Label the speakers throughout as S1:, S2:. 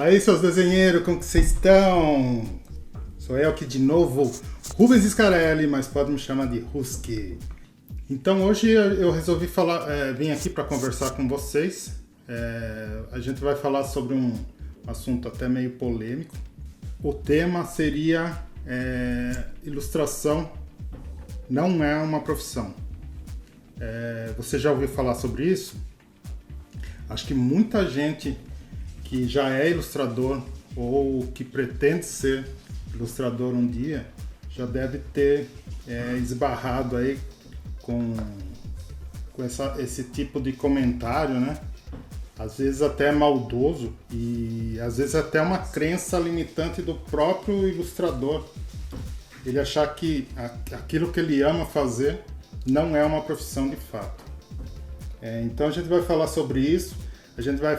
S1: Fala aí, seus desenheiros, como que vocês estão? Sou eu aqui de novo, Rubens Scarelli, mas pode me chamar de Husky. Então hoje eu resolvi vim aqui para conversar com vocês. A gente vai falar sobre um assunto até meio polêmico. O tema seria ilustração não é uma profissão. Você já ouviu falar sobre isso? Acho que muita gente que já é ilustrador ou que pretende ser ilustrador um dia já deve ter esbarrado aí com esse tipo de comentário, né? Às vezes até maldoso e às vezes até uma crença limitante do próprio ilustrador. Ele achar que aquilo que ele ama fazer não é uma profissão de fato. Então a gente vai falar sobre isso, a gente vai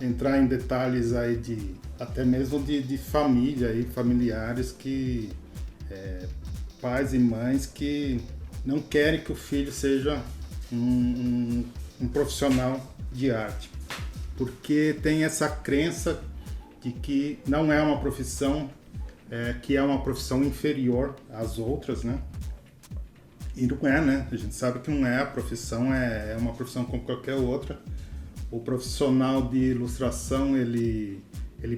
S1: entrar em detalhes aí até mesmo de família e familiares pais e mães que não querem que o filho seja um profissional de arte, porque tem essa crença de que não é uma profissão, que é uma profissão inferior às outras, né? E não é, né? A gente sabe que não é, a profissão é uma profissão como qualquer outra. O profissional de ilustração, ele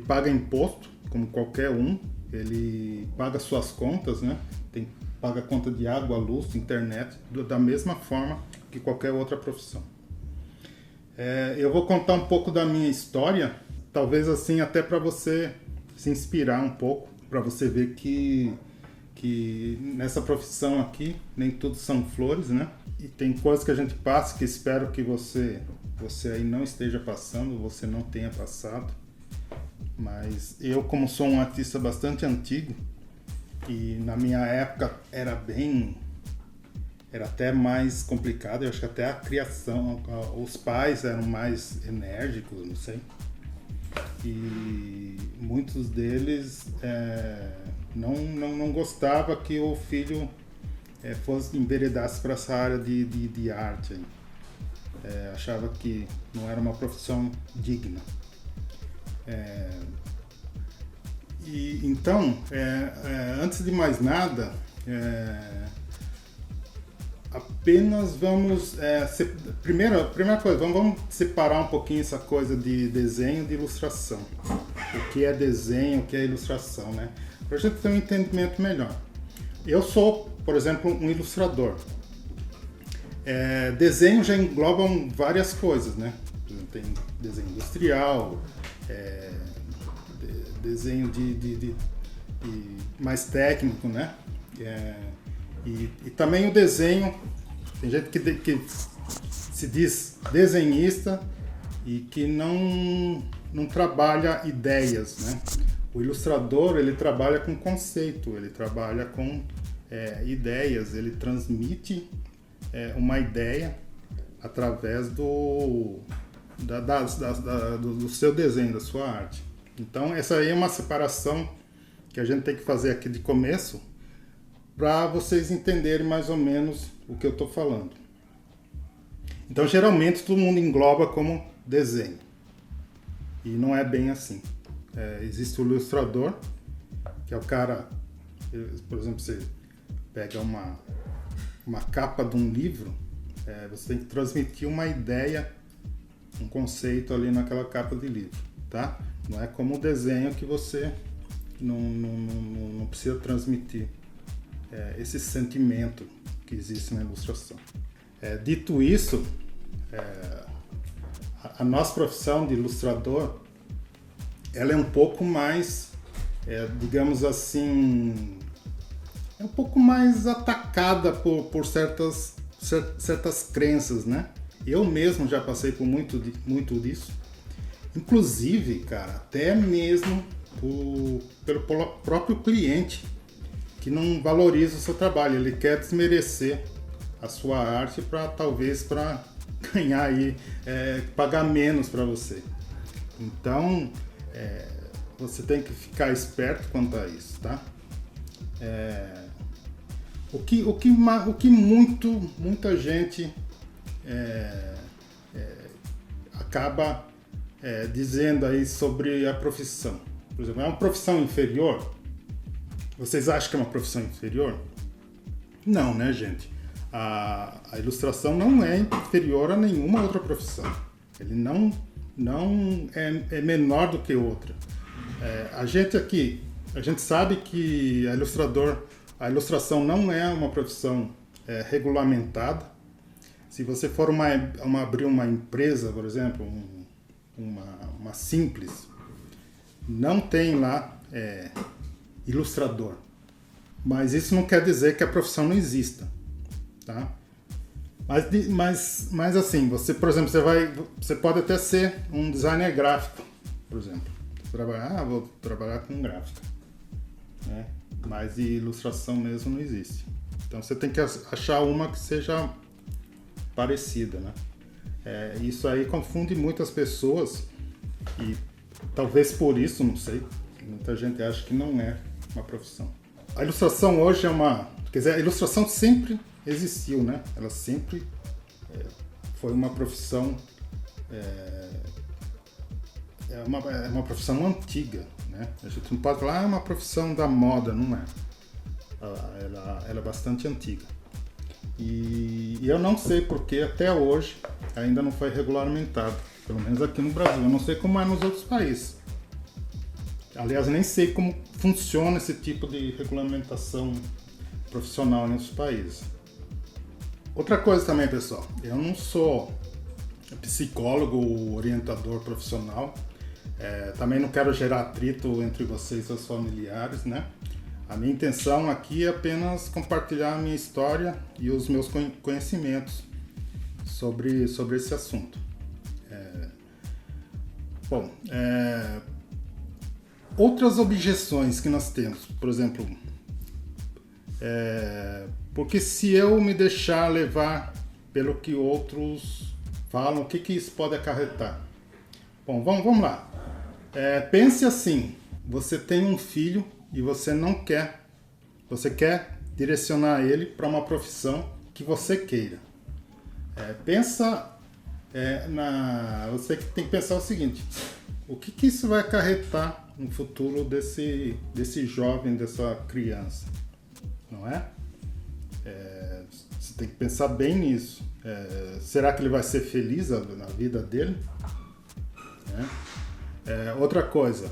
S1: paga imposto, como qualquer um, ele paga suas contas, né? Paga conta de água, luz, internet, da mesma forma que qualquer outra profissão. Eu vou contar um pouco da minha história, talvez assim até para você se inspirar um pouco, para você ver que nessa profissão aqui nem tudo são flores, né? E tem coisas que a gente passa que espero que você aí não esteja passando, você não tenha passado. Mas eu, como sou um artista bastante antigo, e na minha época era até mais complicado, eu acho que até a criação, os pais eram mais enérgicos, não sei. E muitos deles não gostava que o filho enveredasse para essa área de arte. Achava que não era uma profissão digna. Então, antes de mais nada, apenas vamos... primeira coisa, vamos separar um pouquinho essa coisa de desenho e de ilustração. O que é desenho, o que é ilustração, né? Para a gente ter um entendimento melhor. Eu sou, por exemplo, um ilustrador. Desenho já engloba várias coisas, né? Tem desenho industrial, desenho de mais técnico, né? E também o desenho, tem gente que se diz desenhista e que não trabalha ideias, né? O ilustrador, ele trabalha com conceito, ele trabalha com ideias, ele transmite uma ideia através do seu desenho, da sua arte. Então essa aí é uma separação que a gente tem que fazer aqui de começo para vocês entenderem mais ou menos o que eu estou falando. Então geralmente todo mundo engloba como desenho e não é bem assim. Existe o ilustrador, que é o cara, por exemplo, você pega uma capa de um livro, você tem que transmitir uma ideia, um conceito ali naquela capa de livro, tá? Não é como o desenho que você não precisa transmitir esse sentimento que existe na ilustração. Dito isso, a nossa profissão de ilustrador, ela é um pouco mais, digamos assim, um pouco mais atacada por certas crenças, né? Eu mesmo já passei por muito disso. Inclusive, cara, até mesmo pelo próprio cliente que não valoriza o seu trabalho. Ele quer desmerecer a sua arte talvez para ganhar aí, pagar menos para você. Então, você tem que ficar esperto quanto a isso, tá? O que muita gente acaba dizendo aí sobre a profissão. Por exemplo, é uma profissão inferior? Vocês acham que é uma profissão inferior? Não, né, gente? A ilustração não é inferior a nenhuma outra profissão. Ele não é menor do que outra. A gente sabe que a ilustração não é uma profissão regulamentada. Se você for abrir uma empresa, por exemplo, uma simples, não tem lá ilustrador. Mas isso não quer dizer que a profissão não exista, tá? Mas assim, por exemplo, você pode até ser um designer gráfico, por exemplo. Vou trabalhar com gráfica, né? Mas ilustração mesmo não existe. Então você tem que achar uma que seja parecida, né? Isso aí confunde muitas pessoas e talvez por isso, não sei, muita gente acha que não é uma profissão. A ilustração hoje quer dizer, a ilustração sempre existiu, né? Ela sempre foi uma profissão, uma profissão antiga, né? A gente não pode falar, é uma profissão da moda, não é. Ela é bastante antiga. E eu não sei porque até hoje ainda não foi regulamentado, pelo menos aqui no Brasil. Eu não sei como é nos outros países. Aliás, eu nem sei como funciona esse tipo de regulamentação profissional nesses países. Outra coisa também, pessoal, eu não sou psicólogo ou orientador profissional, também não quero gerar atrito entre vocês e seus familiares, né? A minha intenção aqui é apenas compartilhar a minha história e os meus conhecimentos sobre esse assunto. Outras objeções que nós temos, por exemplo, porque se eu me deixar levar pelo que outros falam, o que isso pode acarretar? Bom, vamos lá. Pense assim, você tem um filho e você quer direcionar ele para uma profissão que você queira. Você tem que pensar o seguinte, o que isso vai acarretar no futuro desse jovem, dessa criança, não é? Você tem que pensar bem nisso. Será que ele vai ser feliz na vida dele? Outra coisa,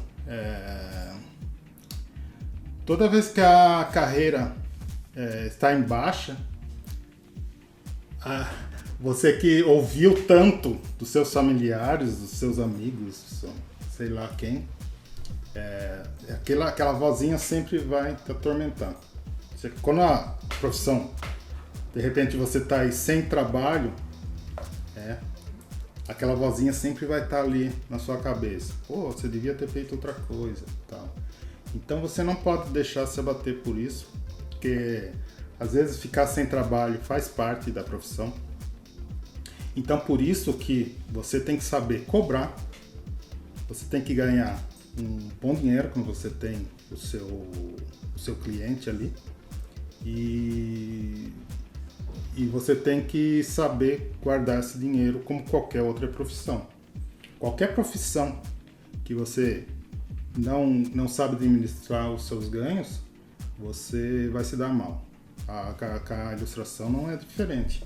S1: toda vez que a carreira está em baixa, você que ouviu tanto dos seus familiares, dos seus amigos, sei lá quem, aquela vozinha sempre vai te atormentar. Quando a profissão, de repente você está aí sem trabalho, aquela vozinha sempre vai estar ali na sua cabeça. Pô, você devia ter feito outra coisa, tal. Então você não pode deixar se abater por isso, porque às vezes ficar sem trabalho faz parte da profissão. Então por isso que você tem que saber cobrar, você tem que ganhar um bom dinheiro quando você tem o seu cliente ali, e você tem que saber guardar esse dinheiro como qualquer outra profissão. Qualquer profissão que você não sabe administrar os seus ganhos, você vai se dar mal. A ilustração não é diferente.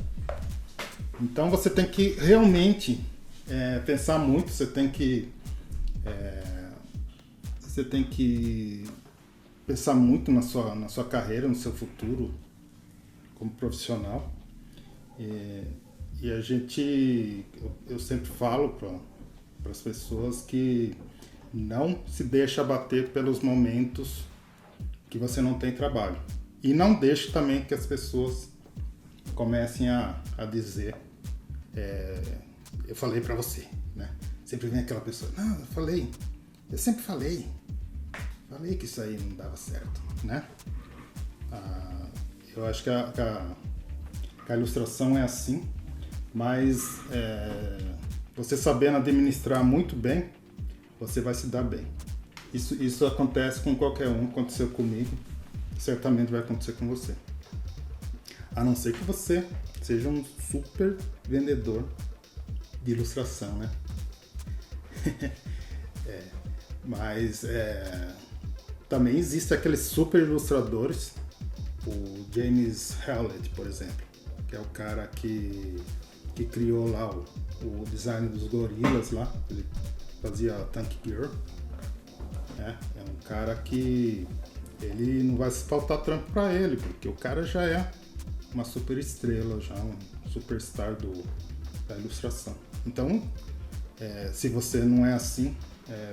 S1: Então você tem que realmente pensar muito, você tem que pensar muito na sua carreira, no seu futuro como profissional. E eu sempre falo para as pessoas que não se deixa abater pelos momentos que você não tem trabalho. E não deixe também que as pessoas comecem a dizer, eu falei para você, né? Sempre vem aquela pessoa, não, eu sempre falei que isso aí não dava certo, né? Eu acho que a ilustração é assim, mas você sabendo administrar muito bem, você vai se dar bem. Isso acontece com qualquer um, aconteceu comigo, certamente vai acontecer com você. A não ser que você seja um super vendedor de ilustração, né? Mas também existem aqueles super ilustradores, o James Hewlett, por exemplo, que é o cara que criou lá o design dos gorilas lá, ele fazia Tank Girl. É um cara que ele não vai se faltar trampo para ele, porque o cara já é uma super estrela, já um superstar da ilustração. Então, se você não é assim,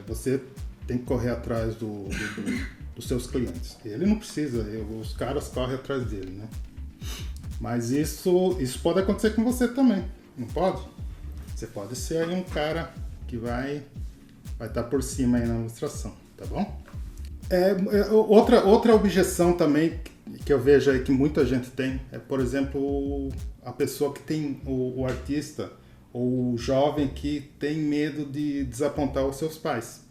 S1: você tem que correr atrás dos seus clientes. Ele não precisa, os caras correm atrás dele, né? Mas isso pode acontecer com você também, não pode? Você pode ser aí um cara que vai estar por cima aí na ilustração, tá bom? Outra objeção também que eu vejo aí que muita gente tem é, por exemplo, a pessoa que tem o artista ou o jovem que tem medo de desapontar os seus pais.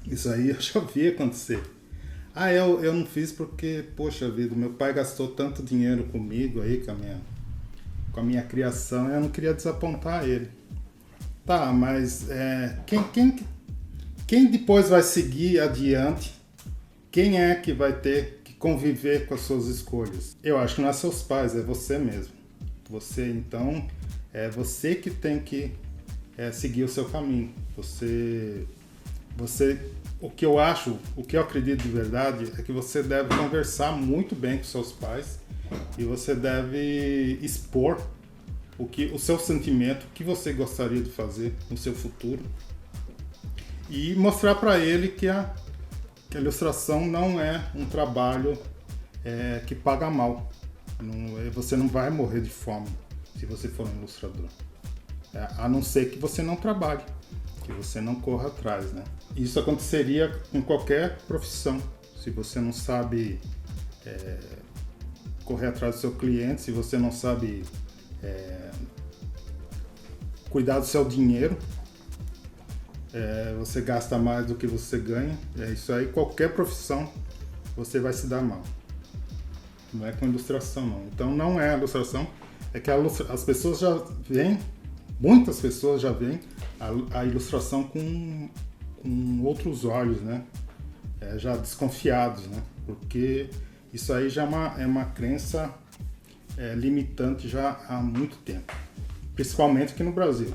S1: Isso aí eu já vi acontecer. Eu não fiz porque, poxa vida, meu pai gastou tanto dinheiro comigo aí, com a minha criação, eu não queria desapontar ele. Tá, mas quem depois vai seguir adiante? Quem é que vai ter que conviver com as suas escolhas? Eu acho que não é seus pais, é você mesmo. Você, então, é você que tem que seguir o seu caminho. O que eu acho, o que eu acredito de verdade é que você deve conversar muito bem com seus pais e você deve expor o seu sentimento, o que você gostaria de fazer no seu futuro e mostrar para ele que a ilustração não é um trabalho que paga mal. Você não vai morrer de fome se você for um ilustrador. A não ser que você não trabalhe, que você não corra atrás, né? Isso aconteceria com qualquer profissão. Se você não sabe correr atrás do seu cliente, se você não sabe cuidar do seu dinheiro, você gasta mais do que você ganha. Isso aí, qualquer profissão, você vai se dar mal. Não é com ilustração, não. Então, não é a ilustração. É que as pessoas já veem, muitas pessoas já veem a ilustração com outros olhos, né? Já desconfiados, né? Porque isso aí já é uma crença limitante já há muito tempo. Principalmente aqui no Brasil.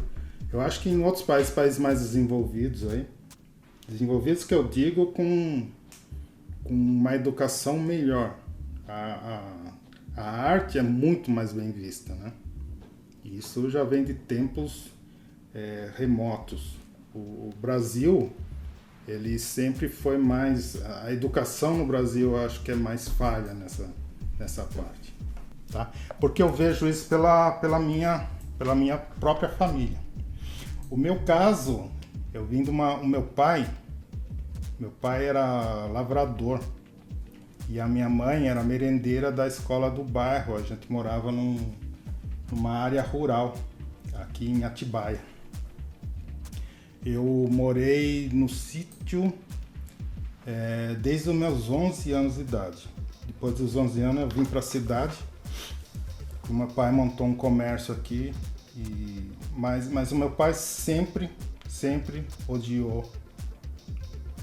S1: Eu acho que em outros países mais desenvolvidos aí, desenvolvidos que eu digo com uma educação melhor, a arte é muito mais bem vista, né? E isso já vem de tempos remotos. O Brasil, ele sempre foi mais... A educação no Brasil eu acho que é mais falha nessa parte, tá? Porque eu vejo isso pela minha própria família. O meu caso, eu vim o meu pai era lavrador e a minha mãe era merendeira da escola do bairro. A gente morava numa área rural, aqui em Atibaia. Eu morei no sítio desde os meus 11 anos de idade. Depois dos 11 anos eu vim para a cidade. O meu pai montou um comércio aqui, mas o meu pai sempre odiou,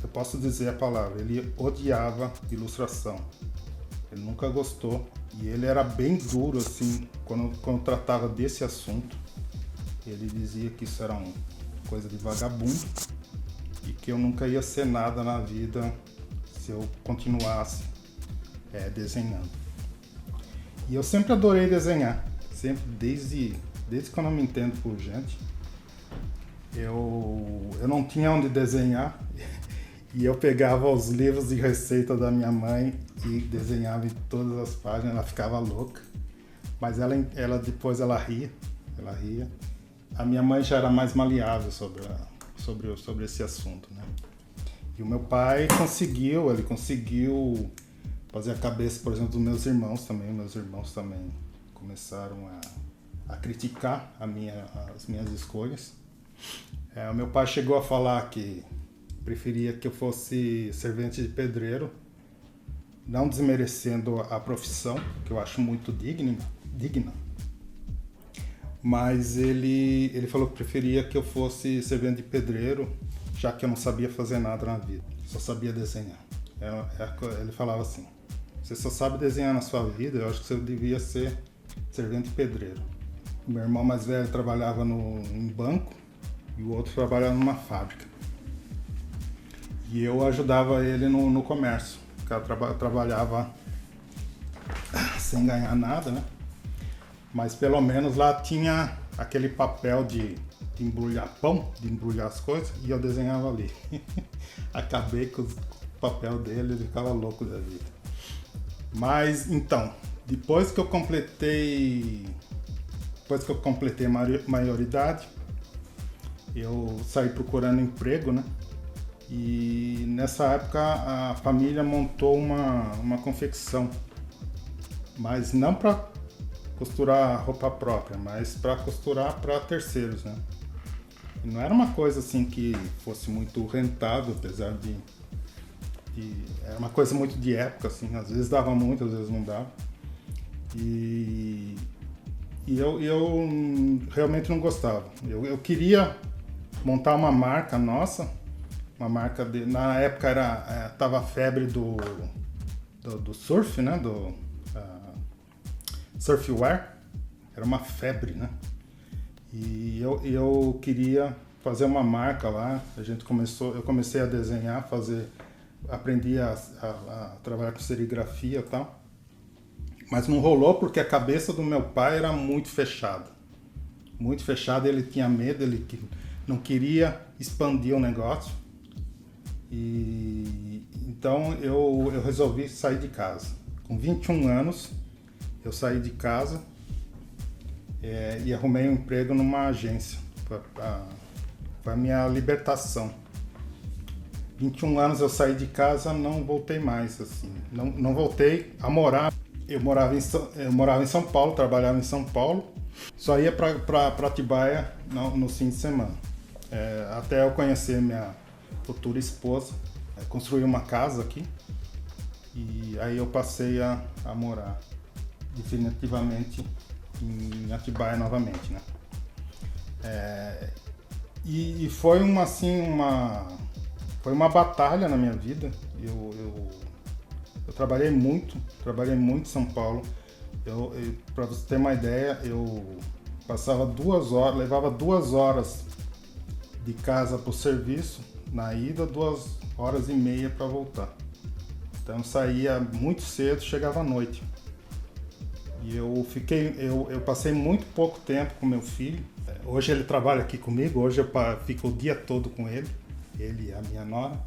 S1: eu posso dizer a palavra, ele odiava ilustração. Ele nunca gostou e ele era bem duro assim, quando tratava desse assunto. Ele dizia que isso era uma coisa de vagabundo e que eu nunca ia ser nada na vida se eu continuasse desenhando. E eu sempre adorei desenhar, sempre, desde quando eu me entendo por gente. Eu não tinha onde desenhar e eu pegava os livros de receita da minha mãe e desenhava em todas as páginas. Ela ficava louca, mas ela depois ria. A minha mãe já era mais maleável sobre esse assunto, né? E o meu pai conseguiu fazer a cabeça, por exemplo, dos meus irmãos também. Meus irmãos também começaram a criticar as minhas escolhas. O meu pai chegou a falar que preferia que eu fosse servente de pedreiro, não desmerecendo a profissão, que eu acho muito digna. mas ele falou que preferia que eu fosse servente de pedreiro, já que eu não sabia fazer nada na vida, só sabia desenhar. Ele falava assim: você só sabe desenhar na sua vida, eu acho que você devia ser servente de pedreiro. Meu irmão mais velho trabalhava em banco e o outro trabalhava numa fábrica. E eu ajudava ele no comércio. O cara trabalhava sem ganhar nada, né? Mas pelo menos lá tinha aquele papel de embrulhar pão, de embrulhar as coisas, e eu desenhava ali. Acabei com o papel dele, ele ficava louco da vida. Mas então, depois que eu completei a maioridade, eu saí procurando emprego, né? E nessa época a família montou uma confecção, mas não para costurar roupa própria, mas para costurar para terceiros, né? E não era uma coisa assim que fosse muito rentável, apesar de era uma coisa muito de época, assim, às vezes dava muito, às vezes não dava. E eu realmente não gostava. Eu queria montar uma marca nossa, uma marca na época tava a febre do surf, né? Do surfwear, era uma febre, né? E eu queria fazer uma marca lá. Eu comecei a desenhar, aprendi a trabalhar com serigrafia e tal. Mas não rolou porque a cabeça do meu pai era muito fechada. Muito fechada, ele tinha medo, ele não queria expandir o negócio. E então eu resolvi sair de casa. Com 21 anos, eu saí de casa e arrumei um emprego numa agência. Foi a minha libertação. 21 anos eu saí de casa, não voltei mais, assim. Não voltei a morar. Eu morava em São Paulo, trabalhava em São Paulo. Só ia para Atibaia no fim de semana. Até eu conhecer minha futura esposa. Construí uma casa aqui. E aí eu passei a morar definitivamente em Atibaia novamente, né? E foi foi uma batalha na minha vida. Eu trabalhei muito em São Paulo. Para você ter uma ideia, eu levava 2 horas de casa para o serviço, na ida, 2h30 para voltar. Então eu saía muito cedo, chegava à noite. E eu passei muito pouco tempo com meu filho. Hoje ele trabalha aqui comigo, hoje eu fico o dia todo com ele e a minha nora.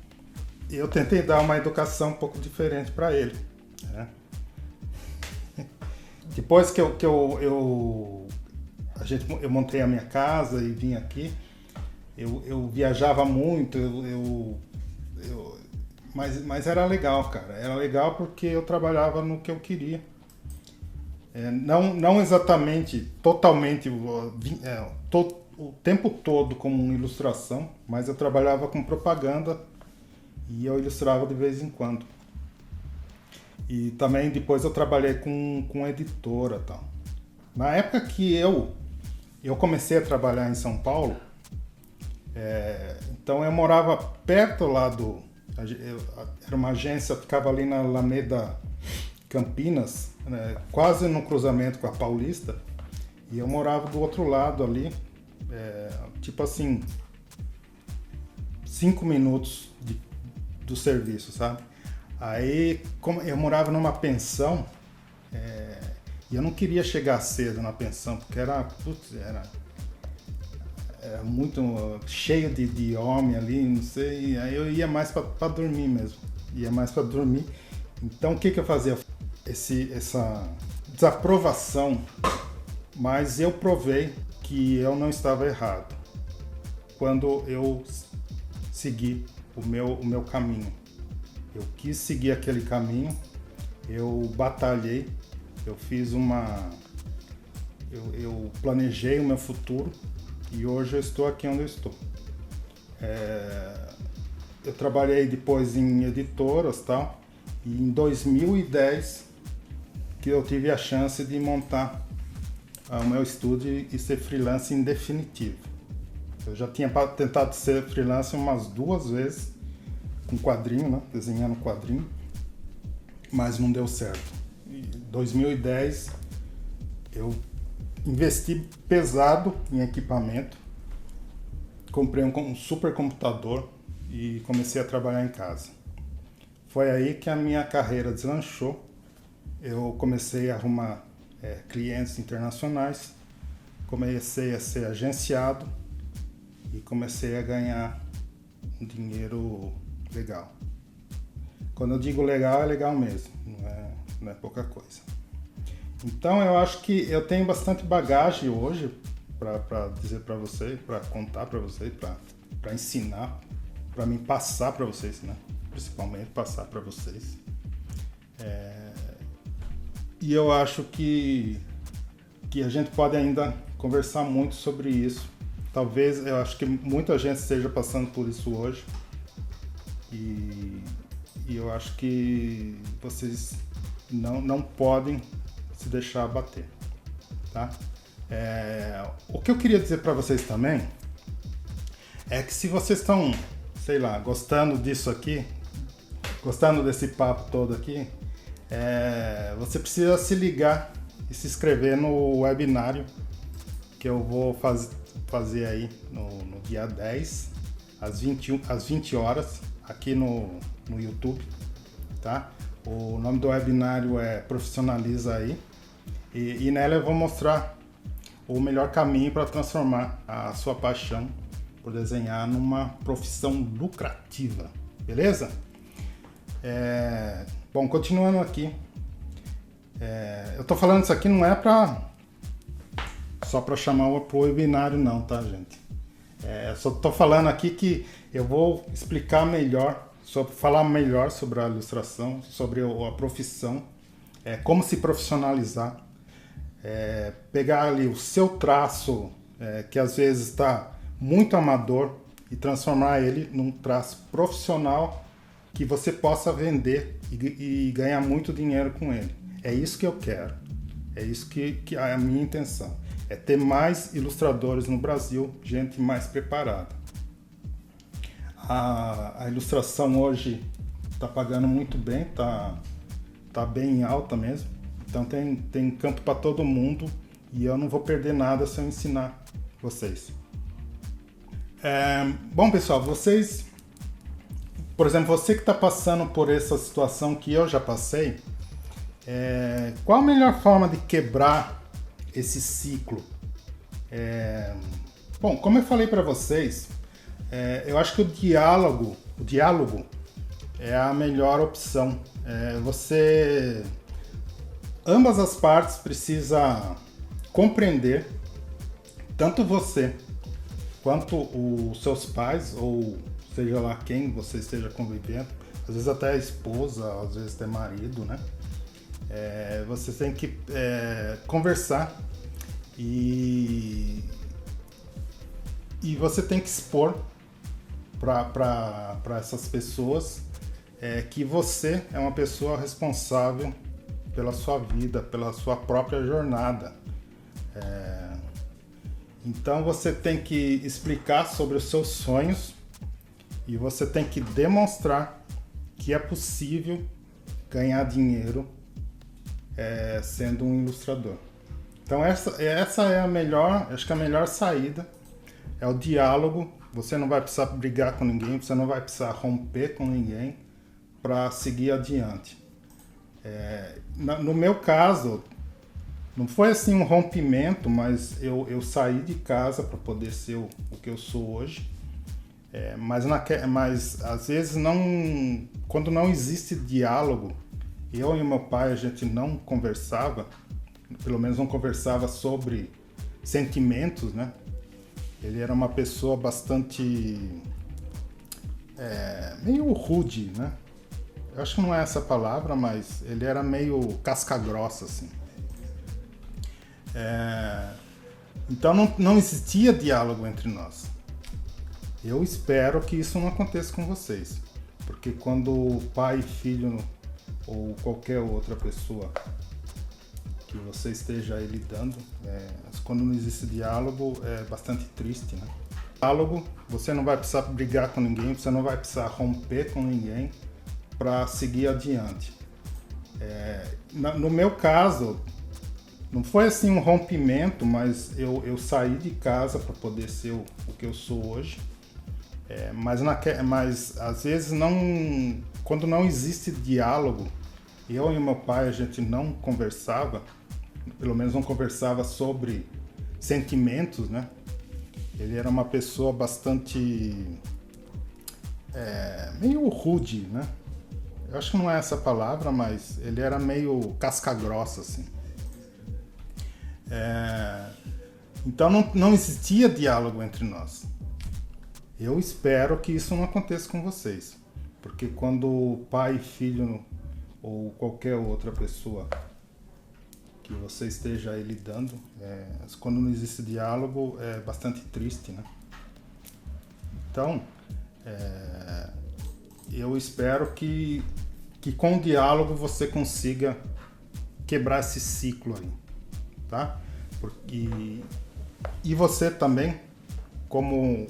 S1: Eu tentei dar uma educação um pouco diferente para ele, né? Depois que eu montei a minha casa e vim aqui, eu viajava muito, mas era legal, cara. Era legal porque eu trabalhava no que eu queria. Não exatamente, totalmente, o tempo todo como ilustração, mas eu trabalhava com propaganda e eu ilustrava de vez em quando. E também depois eu trabalhei com editora e tal. Na época que eu comecei a trabalhar em São Paulo, então eu morava perto lá era uma agência, ficava ali na Alameda Campinas, né, quase no cruzamento com a Paulista, e eu morava do outro lado ali, tipo assim, 5 minutos do serviço, sabe? Aí, como eu morava numa pensão, e eu não queria chegar cedo na pensão, porque era muito cheio de homem ali, não sei, aí eu ia mais para dormir mesmo, Então o que eu fazia? Essa desaprovação, mas eu provei que eu não estava errado quando eu segui o meu caminho. Eu quis seguir aquele caminho, eu batalhei, eu planejei o meu futuro e hoje eu estou aqui onde eu estou. Eu trabalhei depois em editoras, tal, e em 2010 que eu tive a chance de montar o meu estúdio e ser freelance em definitivo. Eu já tinha tentado ser freelance umas 2 vezes com quadrinho, né? Desenhando quadrinho, mas não deu certo. Em 2010 eu investi pesado em equipamento, comprei um super computador e comecei a trabalhar em casa. Foi aí que a minha carreira deslanchou. Eu comecei a arrumar clientes internacionais, comecei a ser agenciado e comecei a ganhar um dinheiro legal. Quando eu digo legal, é legal mesmo, não é pouca coisa. Então eu acho que eu tenho bastante bagagem hoje para dizer para vocês, para contar para vocês, para ensinar, para mim passar para vocês, né? Principalmente passar para vocês. E eu acho que a gente pode ainda conversar muito sobre isso. Talvez, eu acho que muita gente esteja passando por isso hoje. E eu acho que vocês não podem se deixar abater, tá? O que eu queria dizer para vocês também é que se vocês estão, sei lá, gostando disso aqui, gostando desse papo todo aqui, você precisa se ligar e se inscrever no webinário que eu vou fazer aí no dia 10, às 20 horas, aqui no YouTube, tá? O nome do webinário é Profissionaliza Aí, e nela eu vou mostrar o melhor caminho para transformar a sua paixão por desenhar numa profissão lucrativa, beleza? Bom, continuando aqui, eu tô falando isso aqui não é só para chamar pro webinário não, tá, gente? Só tô falando aqui que eu vou explicar melhor, falar melhor sobre a ilustração, sobre a profissão, como se profissionalizar, pegar ali o seu traço, que às vezes está muito amador, e transformar ele num traço profissional que você possa vender e ganhar muito dinheiro com ele. É isso que eu quero. É isso que é a minha intenção. É ter mais ilustradores no Brasil, gente mais preparada. A ilustração hoje está pagando muito bem, tá bem alta mesmo. Então tem campo para todo mundo e eu não vou perder nada se eu ensinar vocês. Bom, pessoal, vocês... Por exemplo, você que está passando por essa situação que eu já passei, qual a melhor forma de quebrar esse ciclo? Bom, como eu falei para vocês, eu acho que o diálogo é a melhor opção. Ambas as partes precisam compreender, tanto você quanto os seus pais, ou seja lá quem você esteja convivendo, às vezes até a esposa, às vezes até marido, né? Você tem que conversar e você tem que expor para essas pessoas que você é uma pessoa responsável pela sua vida, pela sua própria jornada. Então você tem que explicar sobre os seus sonhos e você tem que demonstrar que é possível ganhar dinheiro sendo um ilustrador. Então essa é a melhor, acho que a melhor saída é o diálogo. Você não vai precisar brigar com ninguém, você não vai precisar romper com ninguém para seguir adiante. No meu caso, não foi assim um rompimento, mas eu saí de casa para poder ser o que eu sou hoje. Mas às vezes quando não existe diálogo, eu e meu pai a gente não conversava, pelo menos não conversava sobre sentimentos, né? Ele era uma pessoa bastante meio rude, né? Eu acho que não é essa palavra, mas ele era meio casca-grossa, assim. Então não existia diálogo entre nós. Eu espero que isso não aconteça com vocês, porque quando pai e filho ou qualquer outra pessoa que você esteja aí lidando. Quando não existe diálogo, é bastante triste, né? Diálogo, você não vai precisar brigar com ninguém, você não vai precisar romper com ninguém para seguir adiante. No meu caso, não foi assim um rompimento, mas eu saí de casa para poder ser o que eu sou hoje. Mas às vezes quando não existe diálogo, eu e meu pai a gente não conversava, pelo menos não conversava sobre sentimentos, né? Ele era uma pessoa bastante meio rude, né? Eu acho que não é essa palavra, mas ele era meio casca-grossa, assim. Então não existia diálogo entre nós. Eu espero que isso não aconteça com vocês, porque quando pai e filho ou qualquer outra pessoa que você esteja aí lidando, quando não existe diálogo, é bastante triste, né? Então, eu espero que com o diálogo você consiga quebrar esse ciclo aí, tá? E você também, como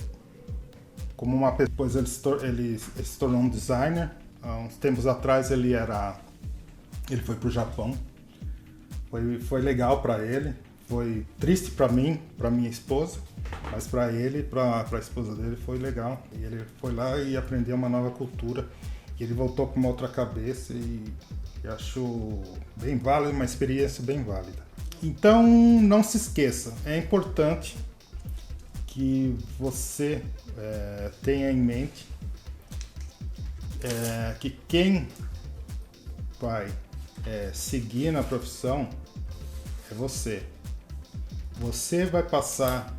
S1: uma pessoa, ele se tornou um designer. Há uns tempos atrás ele foi pro Japão. Foi legal para ele, foi triste para mim, para minha esposa, mas para ele, para a esposa dele foi legal. E ele foi lá e aprendeu uma nova cultura. E ele voltou com uma outra cabeça e acho bem válido, uma experiência bem válida. Então não se esqueça, é importante que você tenha em mente que quem vai seguir na profissão é você. Você vai passar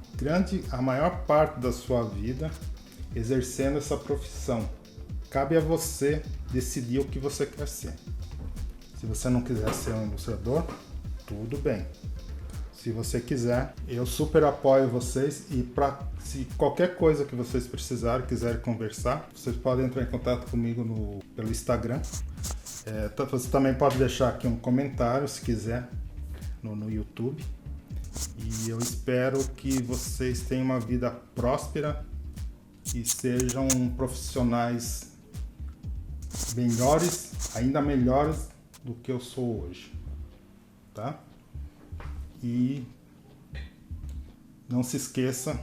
S1: a maior parte da sua vida exercendo essa profissão. Cabe a você decidir o que você quer ser. Se você não quiser ser um ilustrador, tudo bem. Se você quiser, eu super apoio vocês e se qualquer coisa que vocês precisarem, quiserem conversar, vocês podem entrar em contato comigo pelo Instagram. Você também pode deixar aqui um comentário, se quiser, no YouTube. E eu espero que vocês tenham uma vida próspera e sejam profissionais melhores, ainda melhores do que eu sou hoje, tá? E não se esqueça,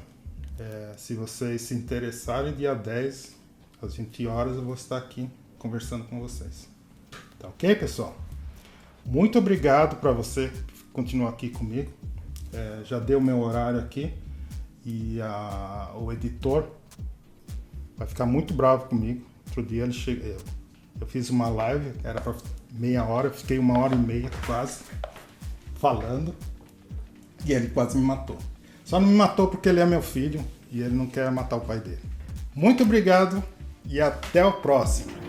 S1: se vocês se interessarem, dia 10, às 20 horas, eu vou estar aqui conversando com vocês. Tá ok, pessoal? Muito obrigado para você continuar aqui comigo. Já deu o meu horário aqui e o editor vai ficar muito bravo comigo. Outro dia eu fiz uma live, era para meia hora, fiquei 1h30 quase falando e ele quase me matou. Só não me matou porque ele é meu filho e ele não quer matar o pai dele. Muito obrigado e até o próximo.